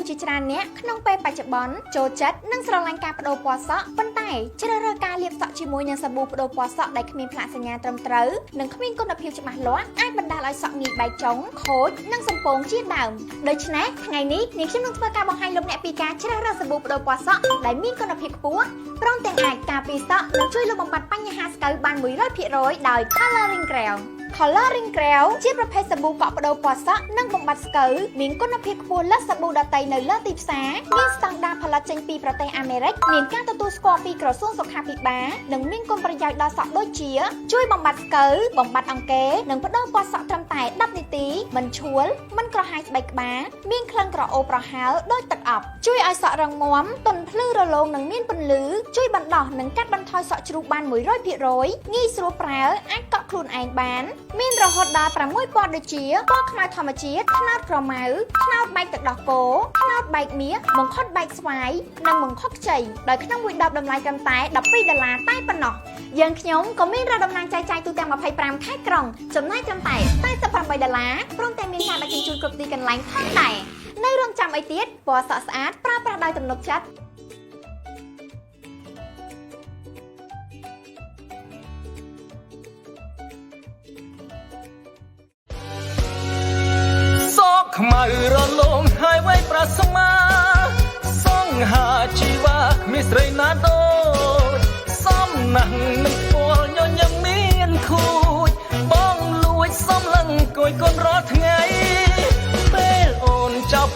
ជាច្រើនអ្នកក្នុងពេលបច្ចុប្បន្នចូលចិត្តនិងស្រឡាញ់ការបដូរពណ៌សក់ប៉ុន្តែជ្រើសរើសការលាបសក់ជាមួយនឹងសាប៊ូបដូរពណ៌សក់ដែលគ្មានផ្លាកសញ្ញាត្រឹមត្រូវនិងគ្មានគុណភាពច្បាស់លាស់អាចបណ្ដាលឲ្យសក់ងាយបែកចុងខូចនិងសំពងជាដើមដូច្នេះថ្ងៃនេះនាងខ្ញុំនឹងធ្វើការបង្ហាញលោកអ្នកពីការជ្រើសរើសសាប៊ូបដូរពណ៌សក់ដែលមានគុណភាពខ្ពស់ព្រមទាំងអាចការពារសក់និងជួយលុបបំបាត់បញ្ហាស្កូវបាន 100% ដោយ Coloring Gel Coloring Gel ជាប្រភេទសាប៊ូកក់បដូរពណ៌សក់និងបំបត្តិស្កូវមានគុណភាពខ្ពស់លើសសាប៊ូដតៃនៅលើទីផ្សារមានស្តង់ដារផលិតចេញពីប្រទេសអាមេរិកមានការទទួលស្គាល់ពីក្រសួងសុខាភិបាលនិងមានគុណប្រយោជន៍ដល់សក់ដូចជាជួយបំបត្តិស្កូវបំបត្តិអង្គែនិងបដូរពណ៌សក់ត្រឹមតែ10នាទីមិនឆួលមិនក្រហាយស្បែកក្បាលមានក្លិនក្រអូបប្រហើលដូចទឹកអប់ជួយឲ្យសក់រឹងមាំទន់ភ្លឺរលោងនិងមានពន្លឺជួយបណ្ដោះនិងកាត់បន្ថយសក់ជ្រុះបាន 100% ងាយស្រួលប្រើអាចកក់ខ្លួនឯងបានមានរហូតដល់6ពណ៌ដូចជាពណ៌ខ្មៅធម្មជាតិត្នោតក្រមៅត្នោតបែកទឹកដោះគោត្នោតបែកមាសមង្ឃុតបែកស្វាយនិងមង្ឃុតខ្ចីដោយក្នុងមួយដបតម្លៃត្រឹមតែ$12តែប៉ុណ្ណោះយើងខ្ញុំក៏មានរកដំណើរចែកចាយទូទាំង25ខេត្តក្រុងចំណាយត្រឹមតែ$48ព្រមទាំងមានការដឹកជញ្ជូនគ្រប់ទីកន្លែងផងដែរនៅរងចាំអីទៀតពណ៌សក់ស្អាតប្រើប្រាស់ដោយទំនុកចិត្តខ្មៅរលោងហើយវៃប្រស្មាសង្ហាជីវ៉ាគ្មានស្រីណាដូចសំណាស់នឹងពលញញឹមមានខូចបងលួចសំឡឹងគួយកូនរាល់ថ្ងៃពេលអូនចោល